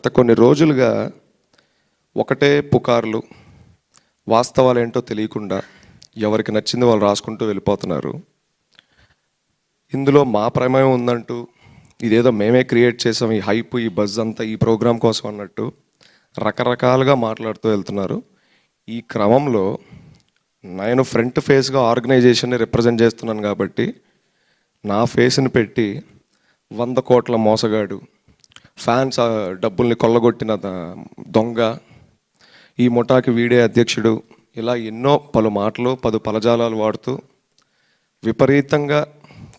గత కొన్ని రోజులుగా ఒకటే పుకార్లు, వాస్తవాలు ఏంటో తెలియకుండా ఎవరికి నచ్చింది వాళ్ళు రాసుకుంటూ వెళ్ళిపోతున్నారు. ఇందులో మా ప్రమేయం ఉందంటూ, ఇదేదో మేమే క్రియేట్ చేసాం, ఈ హైప్, ఈ బజ్ అంతా ఈ ప్రోగ్రాం కోసం అన్నట్టు రకరకాలుగా మాట్లాడుతూ వెళ్తున్నారు. ఈ క్రమంలో నేను ఫ్రంట్ ఫేస్గా ఆర్గనైజేషన్ని రిప్రజెంట్ చేస్తున్నాను కాబట్టి నా ఫేస్ని పెట్టి 100 కోట్ల మోసగాడు, ఫ్యాన్స్ డబ్బుల్ని కొల్లగొట్టిన దొంగ, ఈ ముఠాకి వీడే అధ్యక్షుడు, ఇలా ఎన్నో పలు మాటలు, పదజాలాలు వాడుతూ విపరీతంగా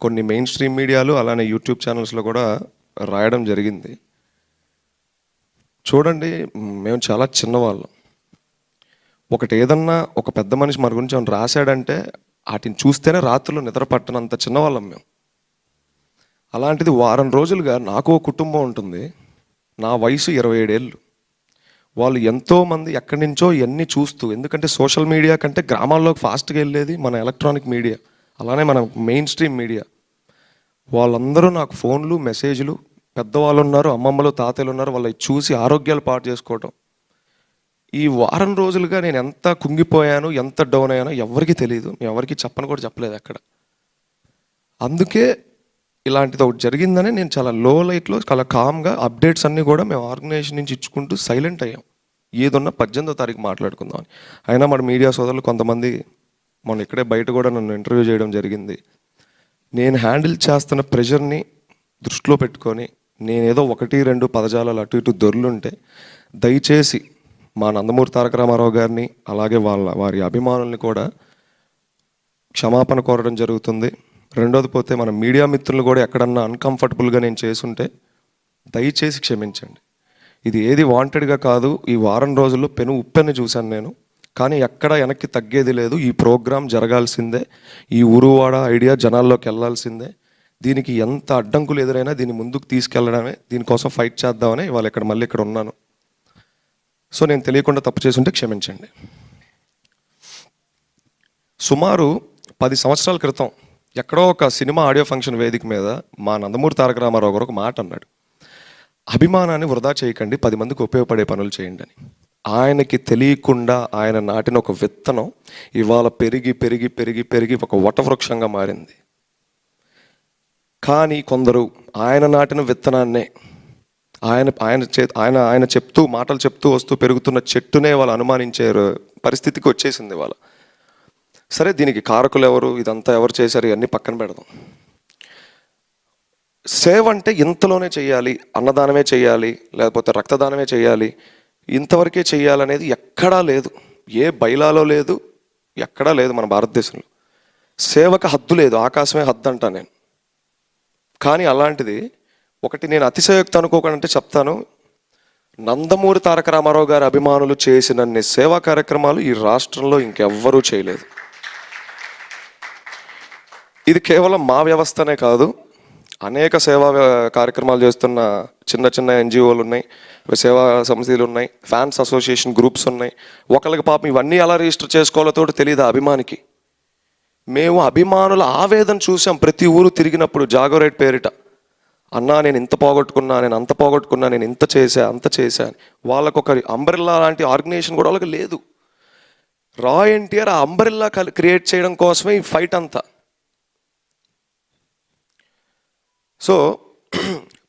కొన్ని మెయిన్ స్ట్రీమ్ మీడియాలు అలానే యూట్యూబ్ ఛానల్స్లో కూడా రాయడం జరిగింది. చూడండి, మేము చాలా చిన్నవాళ్ళం. ఒకటి ఏదన్నా ఒక పెద్ద మనిషి మన గురించి ఏమైనా రాశాడంటే వాటిని చూస్తేనే రాత్రులు నిద్ర పట్టనంత చిన్నవాళ్ళం మేము. అలాంటిది వారం రోజులుగా నాకు కుటుంబం ఉంటుంది. నా వయసు 27 ఏళ్ళు. వాళ్ళు ఎంతోమంది ఎక్కడి నుంచో ఇవన్నీ చూస్తూ, ఎందుకంటే సోషల్ మీడియా కంటే గ్రామాల్లోకి ఫాస్ట్గా వెళ్ళేది మన ఎలక్ట్రానిక్ మీడియా, అలానే మన మెయిన్ స్ట్రీమ్ మీడియా. వాళ్ళందరూ నాకు ఫోన్లు, మెసేజ్లు, పెద్దవాళ్ళు ఉన్నారు, అమ్మమ్మలు, తాతయ్యలు ఉన్నారు, వాళ్ళు చూసి ఆరోగ్యాలు పాటు చేసుకోవటం. ఈ వారం రోజులుగా నేను ఎంత కుంగిపోయాను, ఎంత డౌన్ అయ్యానో ఎవరికి తెలియదు. ఎవరికి చెప్పను కూడా చెప్పలేదు ఎక్కడ. అందుకే ఇలాంటిది ఒకటి జరిగిందని నేను చాలా లో లైట్లో, చాలా కామ్గా అప్డేట్స్ అన్నీ కూడా మేము ఆర్గనైజేషన్ నుంచి ఇచ్చుకుంటూ సైలెంట్ అయ్యాం. ఏదున్నా 18వ తారీఖు మాట్లాడుకుందామని. అయినా మన మీడియా సోదరులు కొంతమంది మొన్న ఇక్కడే బయట కూడా నన్ను ఇంటర్వ్యూ చేయడం జరిగింది. నేను హ్యాండిల్ చేస్తున్న ప్రెషర్ని దృష్టిలో పెట్టుకొని నేనేదో 1-2 పదజాలాలు అటు ఇటు దొర్లుంటే దయచేసి మా నందమూరి తారక రామారావు గారిని అలాగే వారి అభిమానుల్ని కూడా క్షమాపణ కోరడం జరుగుతుంది. రెండోది పోతే మన మీడియా మిత్రులు కూడా ఎక్కడన్నా అన్కంఫర్టబుల్గా నేను చేసుంటే దయచేసి క్షమించండి. ఇది ఏది వాంటెడ్గా కాదు. ఈ వారం రోజుల్లో పెను ఉప్పెన్ని చూశాను నేను, కానీ ఎక్కడ వెనక్కి తగ్గేది లేదు. ఈ ప్రోగ్రాం జరగాల్సిందే. ఈ ఊరువాడ ఐడియా జనాల్లోకి వెళ్ళాల్సిందే. దీనికి ఎంత అడ్డంకులు ఎదురైనా దీన్ని ముందుకు తీసుకెళ్లడమే, దీనికోసం ఫైట్ చేద్దామని ఇవాళ మళ్ళీ ఇక్కడ ఉన్నాను. సో నేను తెలియకుండా తప్పు చేసుంటే క్షమించండి. సుమారు 10 సంవత్సరాల క్రితం ఎక్కడో ఒక సినిమా ఆడియో ఫంక్షన్ వేదిక మీద మా నందమూరి తారక రామారావు గారు ఒక మాట అన్నాడు. అభిమానాన్ని వృధా చేయకండి, 10 మందికి ఉపయోగపడే పనులు చేయండి అని. ఆయనకి తెలియకుండా ఆయన నాటిన ఒక విత్తనం ఇవాళ పెరిగి పెరిగి పెరిగి పెరిగి ఒక వటవృక్షంగా మారింది. కానీ కొందరు ఆయన నాటిన విత్తనాన్నే ఆయన చెప్తూ మాటలు చెప్తూ వస్తూ పెరుగుతున్న చెట్టునే వాళ్ళు అనుమానించే పరిస్థితికి వచ్చేసింది వాళ్ళ. సరే, దీనికి కారకులు ఎవరు, ఇదంతా ఎవరు చేశారు, ఇవన్నీ పక్కన పెడదాం. సేవ అంటే ఇంతలోనే చేయాలి, అన్నదానమే చేయాలి, లేకపోతే రక్తదానమే చేయాలి, ఇంతవరకే చేయాలనేది ఎక్కడా లేదు. ఏ బైలాలో లేదు, ఎక్కడా లేదు మన భారతదేశంలో. సేవకు హద్దు లేదు, ఆకాశమే హద్దు అంటా నేను. కానీ అలాంటిది ఒకటి నేను అతిశయోక్తి అనుకోకంటే చెప్తాను. నందమూరి తారక రామారావు గారి అభిమానులు చేసినన్ని సేవా కార్యక్రమాలు ఈ రాష్ట్రంలో ఇంకెవ్వరూ చేయలేదు. ఇది కేవలం మా వ్యవస్థనే కాదు, అనేక సేవా కార్యక్రమాలు చేస్తున్న చిన్న చిన్న ఎన్జిఓలు ఉన్నాయి, సేవా సమితిలు ఉన్నాయి, ఫ్యాన్స్ అసోసియేషన్ గ్రూప్స్ ఉన్నాయి. ఒకళ్ళకి పాపం ఇవన్నీ ఎలా రిజిస్టర్ చేసుకోవాలో తెలియదు అభిమానికి. మేము అభిమానుల ఆవేదన చూసాం ప్రతి ఊరు తిరిగినప్పుడు. జాగోరేట్ పేరిట, అన్నా నేను ఇంత పోగొట్టుకున్నా, నేను అంత పోగొట్టుకున్నా, నేను ఇంత చేశా అంత చేశా అని. వాళ్ళకు ఒక అంబ్రెల్లా లాంటి ఆర్గనైజేషన్ కూడా వాళ్ళకి లేదు. రా ఎన్టీఆర్ ఆ అంబ్రెల్లా క్రియేట్ చేయడం కోసమే ఈ ఫైట్ అంతా. సో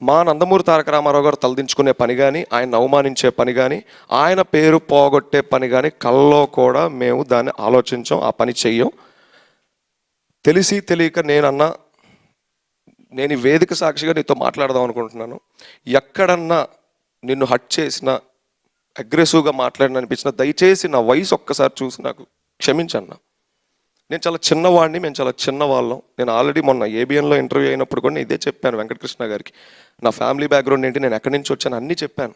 మా నందమూరి తారక రామారావు గారు తలదించుకునే పని కానీ, ఆయన అవమానించే పని కానీ, ఆయన పేరు పోగొట్టే పని కానీ కల్లో కూడా మేము దాన్ని ఆలోచించాం, ఆ పని చెయ్యం. తెలిసి తెలియక నేను ఈ వేదిక సాక్షిగా నీతో మాట్లాడదాం అనుకుంటున్నాను. ఎక్కడన్నా నిన్ను హట్ చేసిన, అగ్రెసివ్గా మాట్లాడిన అనిపించిన దయచేసి నా వయసు ఒక్కసారి చూసి నాకు క్షమించన్నా. నేను చాలా చిన్నవాడిని, మేము చాలా చిన్నవాళ్ళం. నేను ఆల్రెడీ మొన్న ఏబిఎన్లో ఇంటర్వ్యూ అయినప్పుడు కూడా ఇదే చెప్పాను వెంకటకృష్ణ గారికి. నా ఫ్యామిలీ బ్యాక్గ్రౌండ్ ఏంటి, నేను ఎక్కడి నుంచి వచ్చాను అన్నీ చెప్పాను.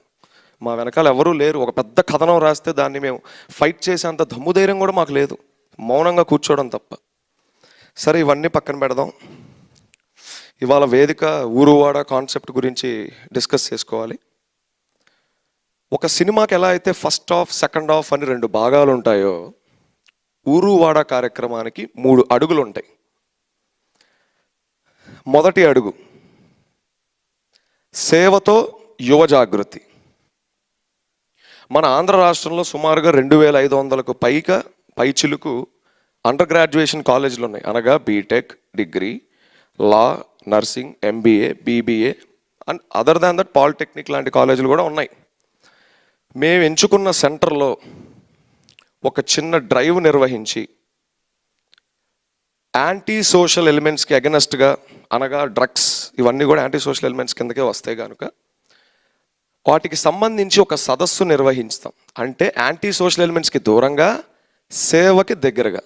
మా వెనకాల ఎవరూ లేరు. ఒక పెద్ద కథనం రాస్తే దాన్ని మేము ఫైట్ చేసేంత దమ్ము ధైర్యం కూడా మాకు లేదు, మౌనంగా కూర్చోవడం తప్ప. సరే, ఇవన్నీ పక్కన పెడదాం. ఇవాళ వేదిక ఊరువాడ కాన్సెప్ట్ గురించి డిస్కస్ చేసుకోవాలి. ఒక సినిమాకి ఎలా అయితే ఫస్ట్ హాఫ్, సెకండ్ హాఫ్ అని 2 భాగాలు ఉంటాయో, ఊరువాడ కార్యక్రమానికి 3 అడుగులు ఉంటాయి. మొదటి అడుగు సేవతో యువ జాగృతి. మన ఆంధ్ర రాష్ట్రంలో సుమారుగా 2,500కు పైచిలుకు అండర్ గ్రాడ్యుయేషన్ కాలేజీలు ఉన్నాయి. అనగా B Tech, degree, law, nursing, MBA, BBA and other than that polytechnic లాంటి కాలేజీలు కూడా ఉన్నాయి. మేము ఎంచుకున్న సెంటర్లో ఒక చిన్న డ్రైవ్ నిర్వహించి యాంటీ సోషల్ ఎలిమెంట్స్కి అగెనెస్ట్గా, అనగా డ్రగ్స్ ఇవన్నీ కూడా యాంటీ సోషల్ ఎలిమెంట్స్ కిందకే వస్తాయి కనుక వాటికి సంబంధించి ఒక సదస్సు నిర్వహిస్తాం. అంటే యాంటీ సోషల్ ఎలిమెంట్స్కి దూరంగా, సేవకి దగ్గరగా.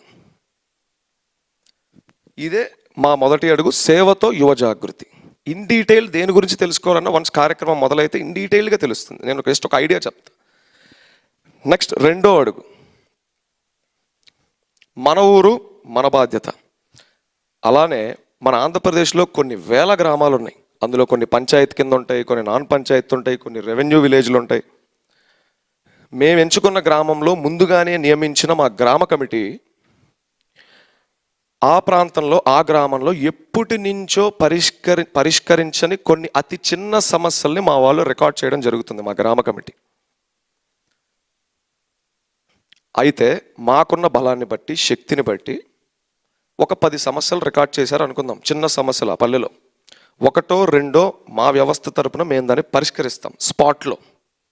ఇదే మా మొదటి అడుగు, సేవతో యువ జాగృతి. ఇన్ డీటెయిల్ దేని గురించి తెలుసుకోవాలన్నా వన్స్ కార్యక్రమం మొదలైతే ఇన్ డీటెయిల్గా తెలుస్తుంది. నేను జస్ట్ ఒక ఐడియా చెప్తా. నెక్స్ట్ రెండో అడుగు, మన ఊరు మన బాధ్యత. అలానే మన ఆంధ్రప్రదేశ్లో కొన్ని వేల గ్రామాలు ఉన్నాయి. అందులో కొన్ని పంచాయతీ కింద ఉంటాయి, కొన్ని నాన్ పంచాయతీ ఉంటాయి, కొన్ని రెవెన్యూ విలేజ్లు ఉంటాయి. మేము ఎంచుకున్న గ్రామంలో ముందుగానే నియమించిన మా గ్రామ కమిటీ ఆ ప్రాంతంలో, ఆ గ్రామంలో ఎప్పటి నుంచో పరిష్కరించని కొన్ని అతి చిన్న సమస్యల్ని మా వాళ్ళు రికార్డ్ చేయడం జరుగుతుంది, మా గ్రామ కమిటీ. అయితే మాకున్న బలాన్ని బట్టి, శక్తిని బట్టి ఒక 10 సమస్యలు రికార్డ్ చేశారు అనుకుందాం. చిన్న సమస్యలు ఆ పల్లెలో 1, 2 మా వ్యవస్థ తరపున మేము దాన్ని పరిష్కరిస్తాం స్పాట్లో.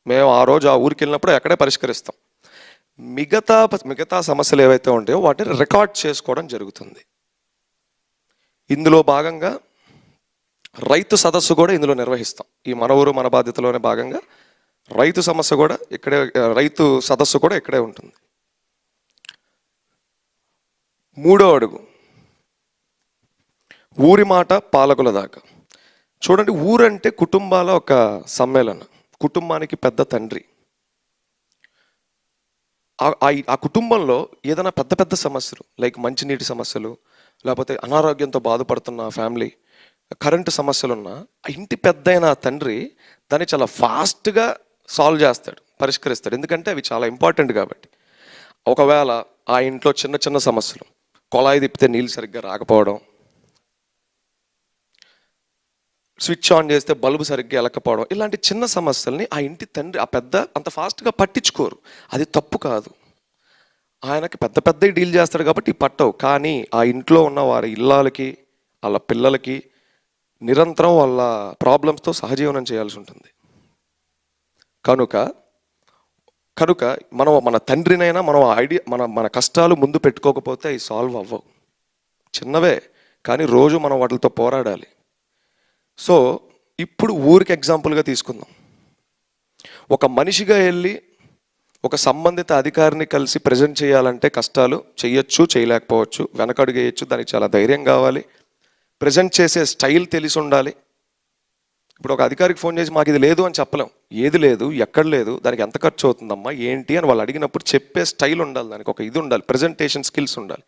మేము ఆ రోజు ఆ ఊరికి వెళ్ళినప్పుడు అక్కడే పరిష్కరిస్తాం. మిగతా సమస్యలు ఏవైతే ఉంటాయో వాటిని రికార్డ్ చేసుకోవడం జరుగుతుంది. ఇందులో భాగంగా రైతు సదస్సు కూడా ఇందులో నిర్వహిస్తాం. ఈ మన ఊరు మన బాధ్యతలోనే భాగంగా రైతు సమస్య కూడా ఇక్కడే, రైతు సదస్సు కూడా ఇక్కడే ఉంటుంది. మూడో అడుగు, ఊరి మాట పాలకుల దాకా. చూడండి, ఊరంటే కుటుంబాల ఒక సమ్మేళనం, కుటుంబానికి పెద్ద తండ్రి. ఆ కుటుంబంలో ఏదైనా పెద్ద సమస్యలు, లైక్ మంచినీటి సమస్యలు, లేకపోతే అనారోగ్యంతో బాధపడుతున్న ఫ్యామిలీ, కరెంటు సమస్యలున్నా ఆ ఇంటి పెద్దయిన తండ్రి దాన్ని చాలా ఫాస్ట్గా సాల్వ్ చేస్తాడు, పరిష్కరిస్తాడు. ఎందుకంటే అవి చాలా ఇంపార్టెంట్ కాబట్టి. ఒకవేళ ఆ ఇంట్లో చిన్న సమస్యలు, కొళాయి తిప్పితే నీళ్ళు సరిగ్గా రాకపోవడం, స్విచ్ ఆన్ చేస్తే బల్బు సరిగ్గా ఎలకపోవడం, ఇలాంటి చిన్న సమస్యల్ని ఆ ఇంటి తండ్రి, ఆ పెద్ద అంత ఫాస్ట్గా పట్టించుకోరు. అది తప్పు కాదు, ఆయనకి పెద్ద డీల్ చేస్తాడు కాబట్టి పట్టవు. కానీ ఆ ఇంట్లో ఉన్న వారి ఇళ్ళకి, వాళ్ళ పిల్లలకి నిరంతరం వాళ్ళ ప్రాబ్లమ్స్తో సహజీవనం చేయాల్సి ఉంటుంది. కనుక మనం మన తండ్రినైనా మనం మన కష్టాలు ముందు పెట్టుకోకపోతే అవి సాల్వ్ అవ్వవు. చిన్నవే కానీ రోజు మనం వాటితో పోరాడాలి. సో ఇప్పుడు ఊరికి ఎగ్జాంపుల్గా తీసుకుందాం. ఒక మనిషిగా వెళ్ళి ఒక సంబంధిత అధికారిని కలిసి ప్రజెంట్ చేయాలంటే కష్టాలు, చేయొచ్చు, చేయలేకపోవచ్చు, వెనకడుగు వేయచ్చు, దానికి చాలా ధైర్యం కావాలి, ప్రజెంట్ చేసే స్టైల్ తెలిసి ఉండాలి. ఇప్పుడు ఒక అధికారికి ఫోన్ చేసి మాకు ఇది లేదు అని చెప్పలేం. ఏది లేదు, ఎక్కడ లేదు, దానికి ఎంత ఖర్చు అవుతుందమ్మా, ఏంటి అని వాళ్ళు అడిగినప్పుడు చెప్పే స్టైల్ ఉండాలి, దానికి ఒక ఇది ఉండాలి, ప్రజెంటేషన్ స్కిల్స్ ఉండాలి.